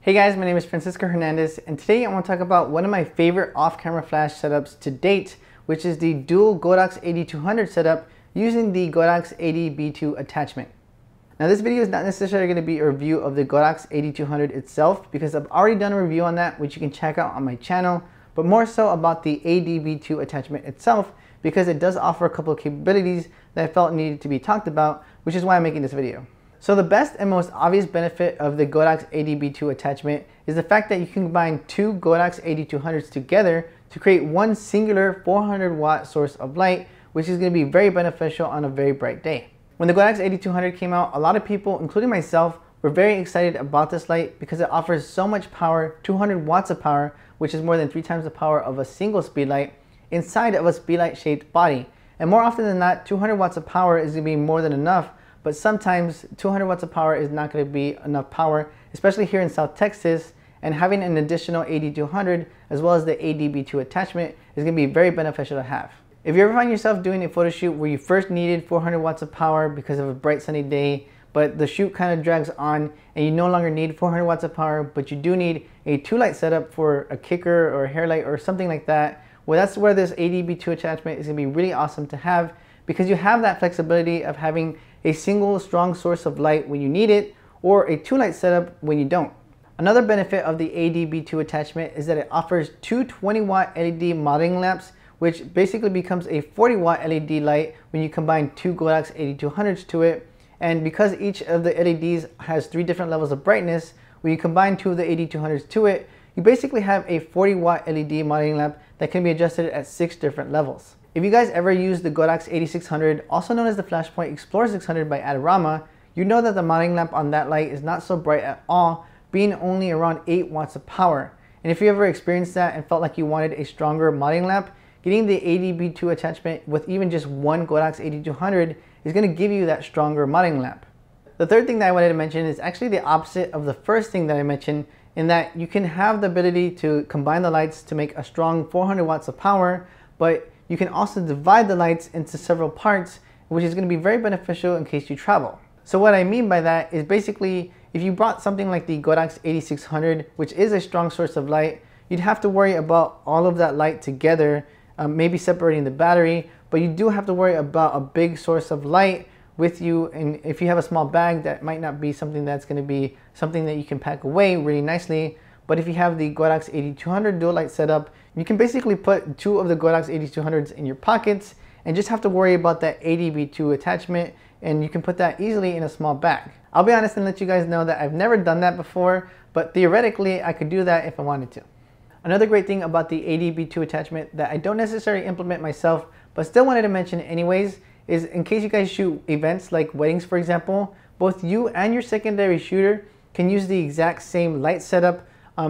Hey guys, my name is Francisco Hernandez, and today I want to talk about one of my favorite off-camera flash setups to date, which is the dual Godox 8200 setup using the Godox AD-B2 attachment. Now this video is not necessarily going to be a review of the Godox 8200 itself, because I've already done a review on that, which you can check out on my channel, but more so about the AD-B2 attachment itself, because it does offer a couple of capabilities that I felt needed to be talked about, which is why I'm making this video. So the best and most obvious benefit of the Godox AD-B2 attachment is the fact that you can combine two Godox 8200s together to create one singular 400 watt source of light, which is going to be very beneficial on a very bright day. When the Godox 8200 came out, a lot of people, including myself, were very excited about this light because it offers so much power, 200 watts of power, which is more than 3 times the power of a single speed light, inside of a speedlight shaped body. And more often than not, 200 watts of power is going to be more than enough, but sometimes 200 watts of power is not going to be enough power, especially here in South Texas, and having an additional AD200 as well as the AD-B2 attachment is going to be very beneficial to have. If you ever find yourself doing a photo shoot where you first needed 400 watts of power because of a bright sunny day, but the shoot kind of drags on and you no longer need 400 watts of power, but you do need a 2-light setup for a kicker or a hair light or something like that, well, that's where this AD-B2 attachment is going to be really awesome to have, because you have that flexibility of having a single strong source of light when you need it, or a 2-light setup when you don't. Another benefit of the AD-B2 attachment is that it offers two 20-watt LED modeling lamps, which basically becomes a 40-watt LED light when you combine two Godox 8200s to it. And because each of the LEDs has 3 different levels of brightness, when you combine 2 of the 8200s to it, you basically have a 40-watt LED modeling lamp that can be adjusted at 6 different levels. If you guys ever use the Godox 8600, also known as the Flashpoint Explorer 600 by Adorama, you know that the mounting lamp on that light is not so bright at all, being only around 8 watts of power. And if you ever experienced that and felt like you wanted a stronger mounting lamp, getting the AD-B2 attachment with even just one Godox 8200 is going to give you that stronger mounting lamp. The third thing that I wanted to mention is actually the opposite of the first thing that I mentioned, in that you can have the ability to combine the lights to make a strong 400 watts of power, but you can also divide the lights into several parts, which is going to be very beneficial in case you travel. So what I mean by that is basically, if you brought something like the Godox 8600, which is a strong source of light, you'd have to worry about all of that light together, maybe separating the battery, but you do have to worry about a big source of light with you. And if you have a small bag, that might not be something that's going to be something that you can pack away really nicely. But if you have the Godox 8200 dual light setup, you can basically put 2 of the Godox 8200s in your pockets and just have to worry about that AD-B2 attachment, and you can put that easily in a small bag. I'll be honest and let you guys know that I've never done that before, but theoretically I could do that if I wanted to. Another great thing about the AD-B2 attachment that I don't necessarily implement myself, but still wanted to mention anyways, is in case you guys shoot events like weddings, for example, both you and your secondary shooter can use the exact same light setup,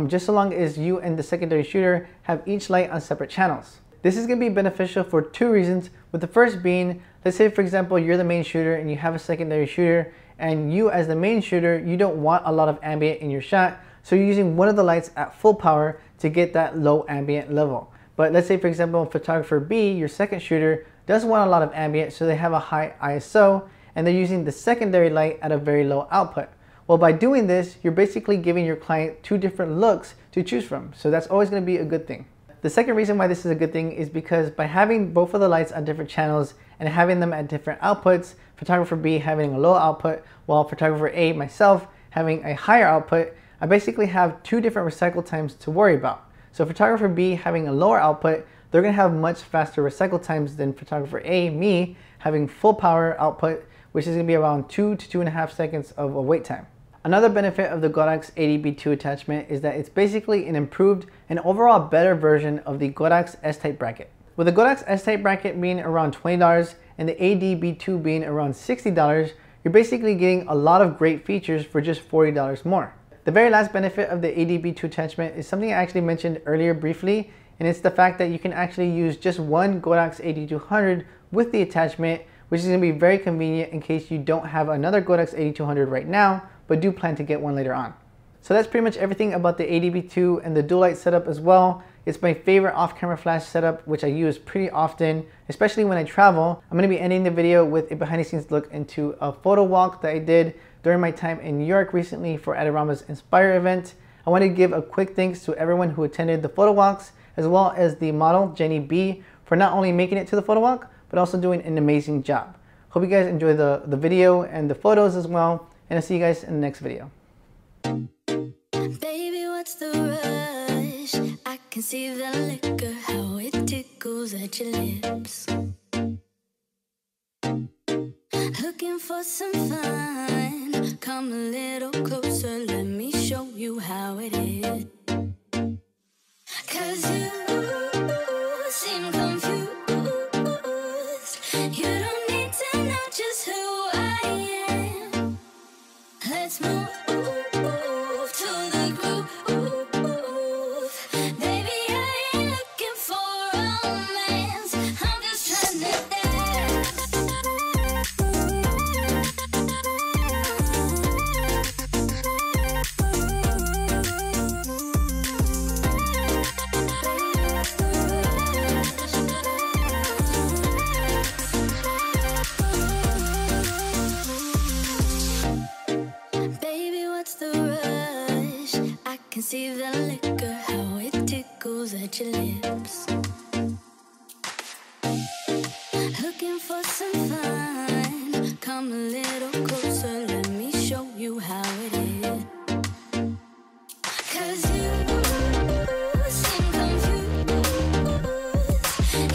just so long as you and the secondary shooter have each light on separate channels. This is going to be beneficial for 2 reasons, with the first being, let's say for example you're the main shooter and you have a secondary shooter, and you as the main shooter, you don't want a lot of ambient in your shot, so you're using one of the lights at full power to get that low ambient level. But let's say for example photographer B, your second shooter, does want a lot of ambient, so they have a high ISO and they're using the secondary light at a very low output. Well, by doing this, you're basically giving your client 2 different looks to choose from, so that's always going to be a good thing. The second reason why this is a good thing is because by having both of the lights on different channels and having them at different outputs, photographer B having a low output while photographer A, myself, having a higher output, I basically have 2 different recycle times to worry about. So photographer B having a lower output, they're going to have much faster recycle times than photographer A, me, having full power output, which is going to be around 2 to 2.5 seconds of a wait time. Another benefit of the Godox AD-B2 attachment is that it's basically an improved and overall better version of the Godox S-Type bracket. With the Godox S-Type bracket being around $20 and the AD-B2 being around $60, you're basically getting a lot of great features for just $40 more. The very last benefit of the AD-B2 attachment is something I actually mentioned earlier briefly, and it's the fact that you can actually use just one Godox 8200 with the attachment, which is going to be very convenient in case you don't have another Godox 8200 right now, but do plan to get one later on. So that's pretty much everything about the AD-B2 and the dual light setup as well. It's my favorite off-camera flash setup, which I use pretty often, especially when I travel. I'm going to be ending the video with a behind-the-scenes look into a photo walk that I did during my time in New York recently for Adorama's Inspire event. I want to give a quick thanks to everyone who attended the photo walks, as well as the model, Jenny B, for not only making it to the photo walk, but also doing an amazing job. Hope you guys enjoy the video and the photos as well, and I'll see you guys in the next video. Baby, what's the rush? I can see the liquor, how it tickles at your lips. Looking for some fun, come a little closer, let me show you how it is. 'Cause you seem confused, you don't need to know just who I am. Let's move to the groove. Baby, I ain't looking for romance, I'm just trying to dance. Baby, what's the rush? I can see the liquor, how it tickles at your lips. Looking for some fun, come a little closer, let me show you how it is. 'Cause you seem confused,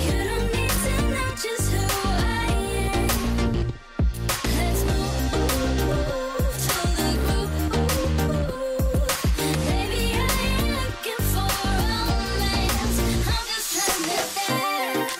you don't need to know just who I am. Let's move to the groove. Baby, I ain't looking for romance, I'm just trying to dance.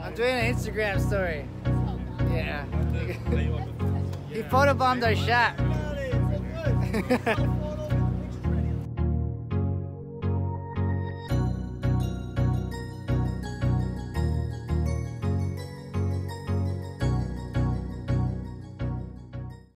I'm doing an Instagram story. Yeah. He photobombed our shot.